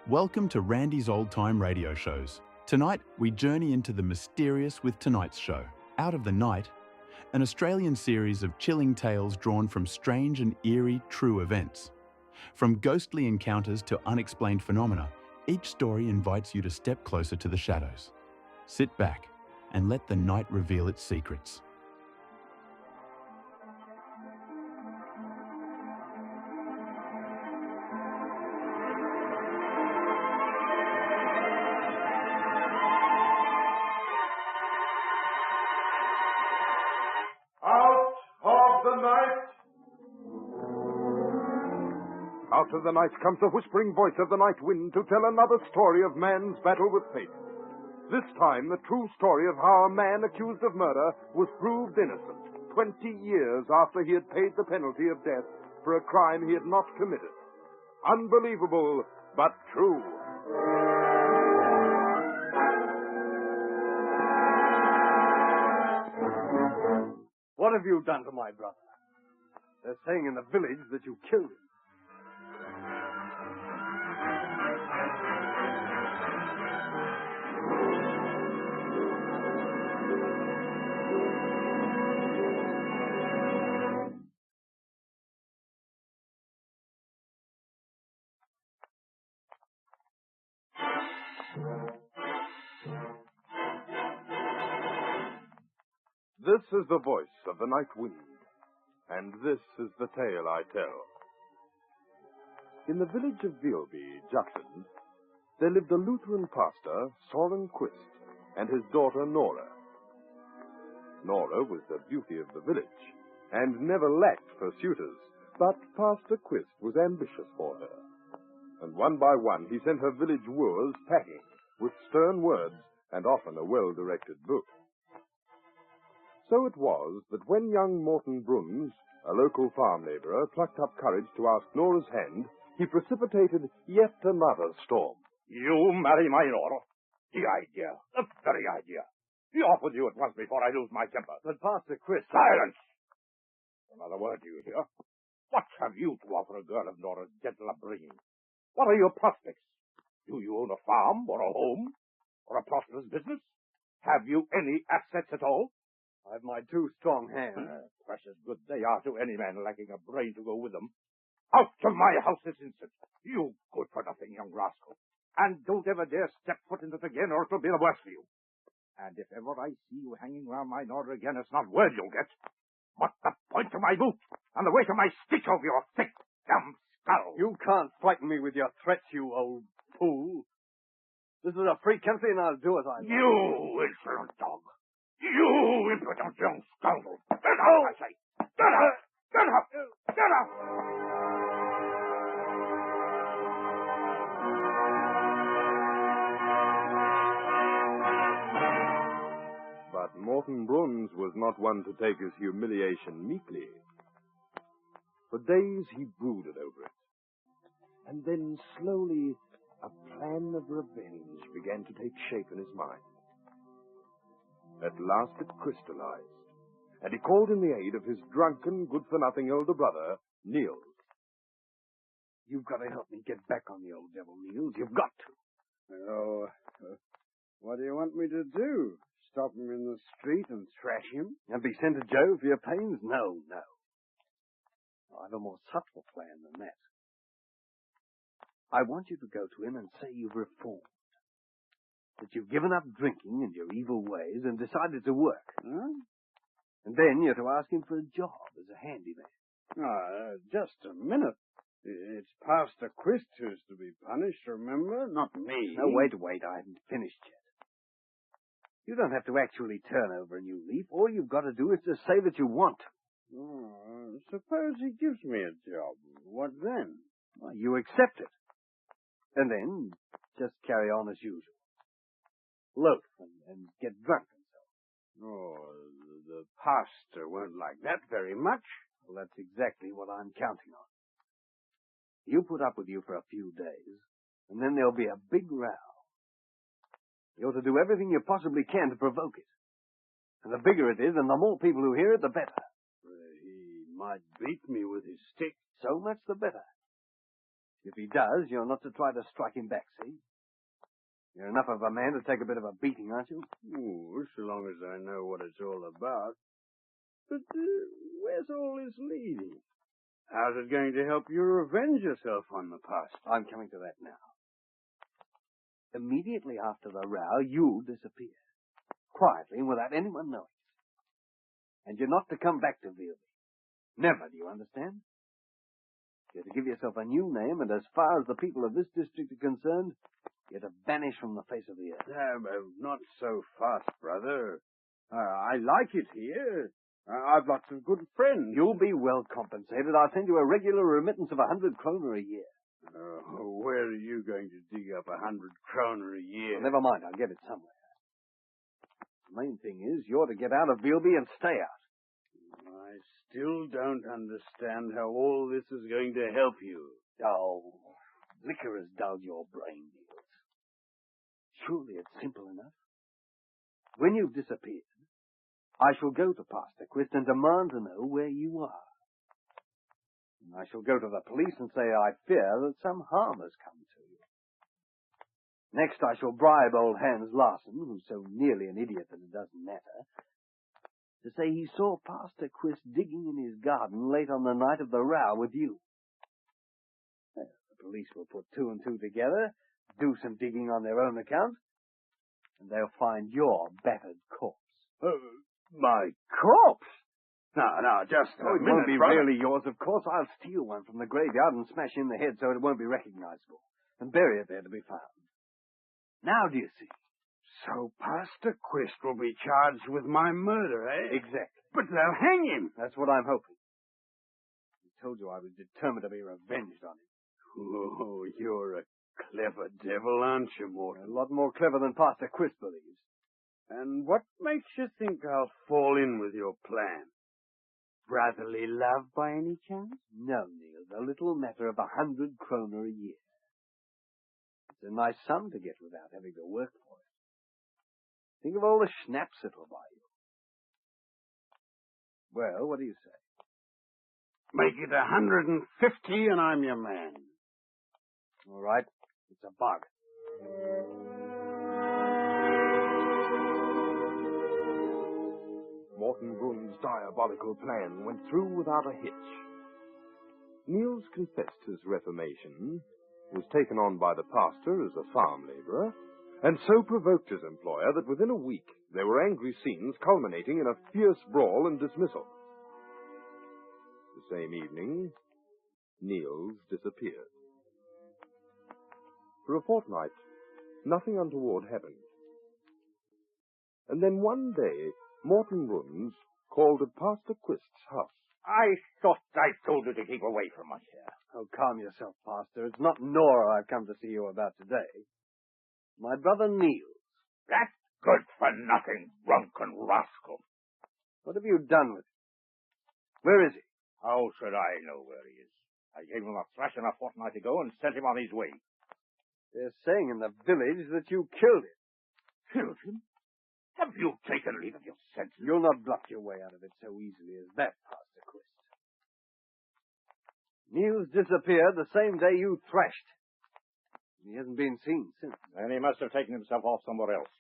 Welcome to Randy's Old Time Radio Shows. Tonight, we journey into the mysterious with tonight's show, Out of the Night, an Australian series of chilling tales drawn from strange and eerie true events. From ghostly encounters to unexplained phenomena, each story invites you to step closer to the shadows. Sit back and let the night reveal its secrets. Out of the night comes the whispering voice of the night wind to tell another story of man's battle with fate. This time, the true story of how a man accused of murder was proved innocent 20 years after he had paid the penalty of death for a crime he had not committed. Unbelievable, but true. What have you done to my brother? They're saying in the village that you killed him. This is the voice of the night wind, and this is the tale I tell. In the village of Vilby, Jutland, there lived a Lutheran pastor, Soren Quist, and his daughter Nora. Nora was the beauty of the village, and never lacked for suitors, but Pastor Quist was ambitious for her. And one by one he sent her village wooers packing, with stern words and often a well-directed book. So it was that when young Morton Bruns, a local farm laborer, plucked up courage to ask Nora's hand, he precipitated yet another storm. You marry my Nora? The idea, the very idea. Be off with you at once before I lose my temper. But Pastor Quist... Silence! Another word, do you hear? What have you to offer a girl of Nora's gentle upbringing? What are your prospects? Do you own a farm or a home or a prosperous business? Have you any assets at all? I've my two strong hands. Precious good they are to any man lacking a brain to go with them. Out of my house this instant, you good-for-nothing young rascal. And don't ever dare step foot into it again, or it'll be the worse for you. And if ever I see you hanging round my Nora again, it's not word you'll get, but the point of my boot, and the weight of my stick over your thick, dumb skull. You can't frighten me with your threats, you old fool. This is a free country, and I'll do as I like. You insolent dog. You impudent young scoundrel! Get out, I say! Get out! Get out! Get out! But Morton Bruns was not one to take his humiliation meekly. For days he brooded over it. And then slowly a plan of revenge began to take shape in his mind. At last it crystallized, and he called in the aid of his drunken, good-for-nothing elder brother, Niels. You've got to help me get back on the old devil, Niels. You've got to. Oh, what do you want me to do? Stop him in the street and thrash him? And be sent to jail for your pains? No. I've a more subtle plan than that. I want you to go to him and say you've reformed. That you've given up drinking and your evil ways and decided to work. Huh? And then you're to ask him for a job as a handyman. Just a minute. It's Pastor Quist who's to be punished, remember? Not me. No, wait, I haven't finished yet. You don't have to actually turn over a new leaf. All you've got to do is to say that you want. Suppose he gives me a job. What then? Well, you accept it. And then just carry on as usual. Loaf and get drunk and so. Oh, the pastor won't like that very much. Well, that's exactly what I'm counting on. He'll put up with you for a few days, and then there'll be a big row. You're to do everything you possibly can to provoke it. And the bigger it is, and the more people who hear it, the better. He might beat me with his stick. So much the better. If he does, you're not to try to strike him back, see? You're enough of a man to take a bit of a beating, aren't you? Ooh, so long as I know what it's all about. But where's all this leading? How's it going to help you revenge yourself on the past? I'm coming to that now. Immediately after the row, you disappear. Quietly and without anyone knowing. And you're not to come back to Vealby. Never, do you understand? You're to give yourself a new name, and as far as the people of this district are concerned, you're to vanish from the face of the earth. Not so fast, brother. I like it here. I've lots of good friends. You'll be well compensated. I'll send you a regular remittance of 100 kroner a year. Where are you going to dig up 100 kroner a year? Well, never mind, I'll get it somewhere. The main thing is, you're to get out of Vealby and stay out. I still don't understand how all this is going to help you. Oh, liquor has dulled your brain, Niels. Surely it's simple enough. When you've disappeared, I shall go to Pastor Quist and demand to know where you are. And I shall go to the police and say I fear that some harm has come to you. Next, I shall bribe old Hans Larsen, who's so nearly an idiot that it doesn't matter, to say he saw Pastor Quist digging in his garden late on the night of the row with you. Well, the police will put two and two together, do some digging on their own account, and they'll find your battered corpse. My corpse? No, just a it minute, won't be brother. really yours, of course. I'll steal one from the graveyard and smash in the head so it won't be recognizable, and bury it there to be found. Now do you see? So Pastor Quist will be charged with my murder, eh? Exactly. But they'll hang him. That's what I'm hoping. I told you I was determined to be revenged on him. Oh, you're a clever devil, aren't you, Morton? A lot more clever than Pastor Quist believes. And what makes you think I'll fall in with your plan? Brotherly love by any chance? No, Niels, a little matter of 100 kroner a year. It's a nice sum to get without having to work for it. Think of all the schnapps it'll buy you. Well, what do you say? Make it 150 and I'm your man. All right, it's a bargain. Morton Brun's diabolical plan went through without a hitch. Niels confessed his reformation, was taken on by the pastor as a farm laborer, and so provoked his employer that within a week there were angry scenes culminating in a fierce brawl and dismissal. The same evening, Niels disappeared. For a fortnight, nothing untoward happened. And then one day, Morton Bruns called at Pastor Quist's house. I thought I told you to keep away from us here. Oh, calm yourself, Pastor. It's not Nora I've come to see you about today. My brother Niels. That good-for-nothing drunken rascal. What have you done with him? Where is he? How should I know where he is? I gave him a thrashing a fortnight ago and sent him on his way. They're saying in the village that you killed him. Killed him? Have you taken leave of your senses? You'll not bluff your way out of it so easily as that, Pastor Quist. Niels disappeared the same day you thrashed. He hasn't been seen since. Then he must have taken himself off somewhere else.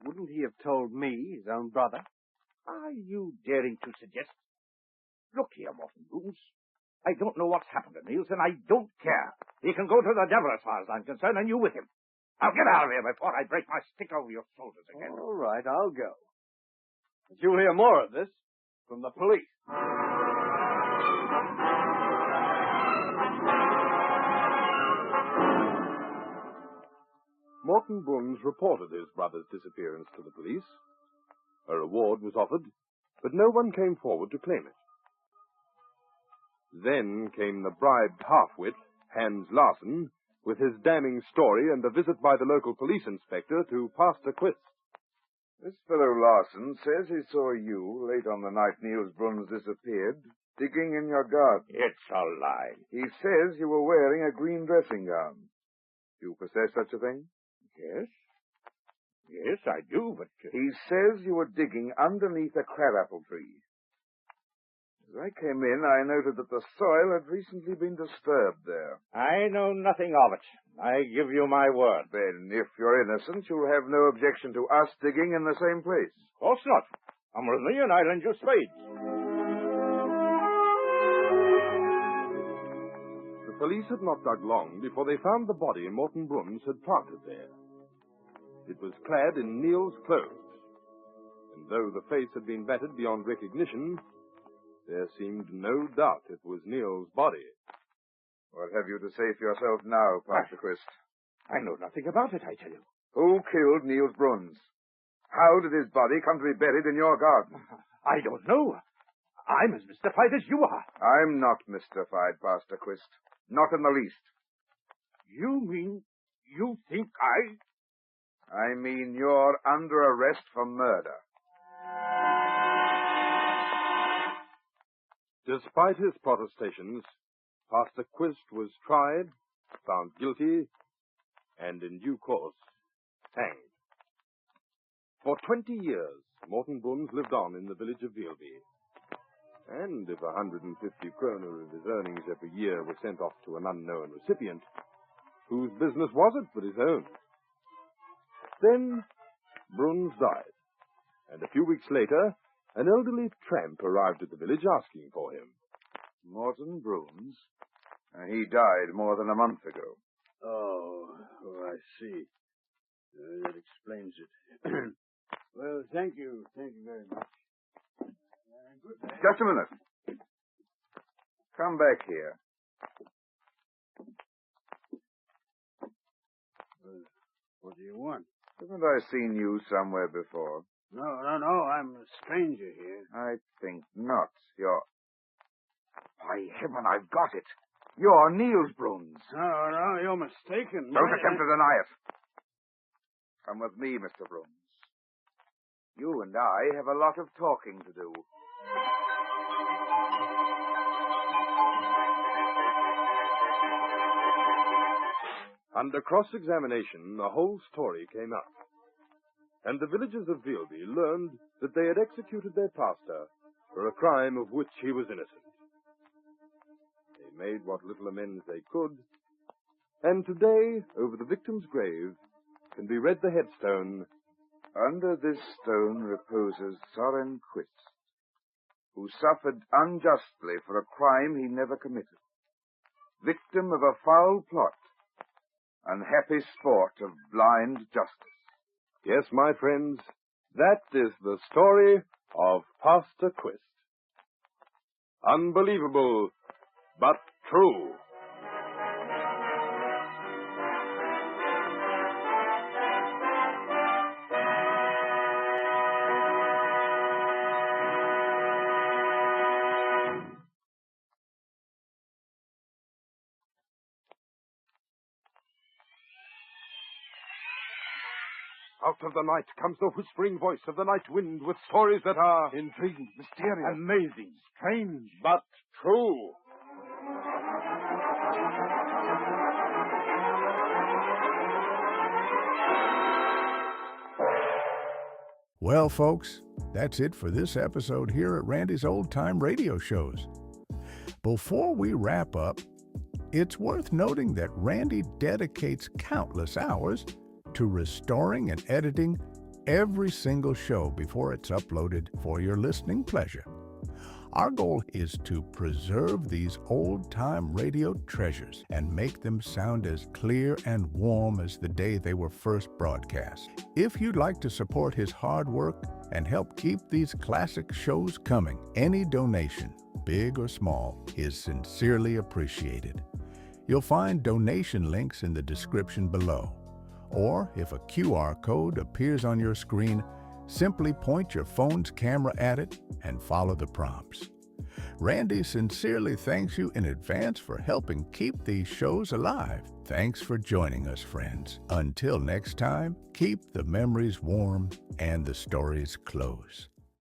Wouldn't he have told me, his own brother? Are you daring to suggest? Look here, Morton Bruns. I don't know what's happened to Niels, and I don't care. He can go to the devil as far as I'm concerned, and you with him. Now get out of here before I break my stick over your shoulders again. All right, I'll go. But you'll hear more of this from the police. Morton Bruns reported his brother's disappearance to the police. A reward was offered, but no one came forward to claim it. Then came the bribed half-wit, Hans Larsen, with his damning story and a visit by the local police inspector to Pastor Quist. This fellow Larsen says he saw you, late on the night Niels Bruns disappeared, digging in your garden. It's a lie. He says you were wearing a green dressing gown. Do you possess such a thing? Yes. Yes, I do, but... He says you were digging underneath a crabapple tree. As I came in, I noted that the soil had recently been disturbed there. I know nothing of it. I give you my word. Then, if you're innocent, you'll have no objection to us digging in the same place. Of course not. Come with me and I'll lend you spades. The police had not dug long before they found the body Morton Bruns had planted there. It was clad in Neil's clothes, and though the face had been battered beyond recognition, there seemed no doubt it was Neil's body. What have you to say for yourself now, Pastor Quist? I know nothing about it, I tell you. Who killed Neil's Bruns? How did his body come to be buried in your garden? I don't know. I'm as mystified as you are. I'm not mystified, Pastor Quist. Not in the least. You mean you think I mean you're under arrest for murder. Despite his protestations, Pastor Quist was tried, found guilty, and in due course, hanged. For 20 years, Morton Bruns lived on in the village of Vealby. And if 150 kroner of his earnings every year were sent off to an unknown recipient, whose business was it but his own? Then Bruns died, and a few weeks later, an elderly tramp arrived at the village asking for him. Morton Bruns? He died more than a month ago. Oh, I see. That explains it. Well, thank you very much. Good day. Just a minute. Come back here. What do you want? Haven't I seen you somewhere before? No. I'm a stranger here. I think not. You're... By heaven, I've got it. You're Niels Bruns. No, you're mistaken. Don't attempt to deny it. Come with me, Mr. Bruns. You and I have a lot of talking to do. Under cross-examination, the whole story came out. And the villagers of Vealby learned that they had executed their pastor for a crime of which he was innocent. They made what little amends they could, and today, over the victim's grave, can be read the headstone, "Under this stone reposes Soren Quist, who suffered unjustly for a crime he never committed, victim of a foul plot, unhappy sport of blind justice." Yes, my friends, that is the story of Pastor Quist. Unbelievable, but true. Out of the night comes the whispering voice of the night wind with stories that are intriguing, mysterious, amazing, strange, but true. Well, folks, that's it for this episode here at Randy's Old Time Radio Shows. Before we wrap up, it's worth noting that Randy dedicates countless hours to restoring and editing every single show before it's uploaded for your listening pleasure. Our goal is to preserve these old-time radio treasures and make them sound as clear and warm as the day they were first broadcast. If you'd like to support his hard work and help keep these classic shows coming, any donation, big or small, is sincerely appreciated. You'll find donation links in the description below. Or if a QR code appears on your screen, simply point your phone's camera at it and follow the prompts. Randy sincerely thanks you in advance for helping keep these shows alive. Thanks for joining us, friends. Until next time, keep the memories warm and the stories close.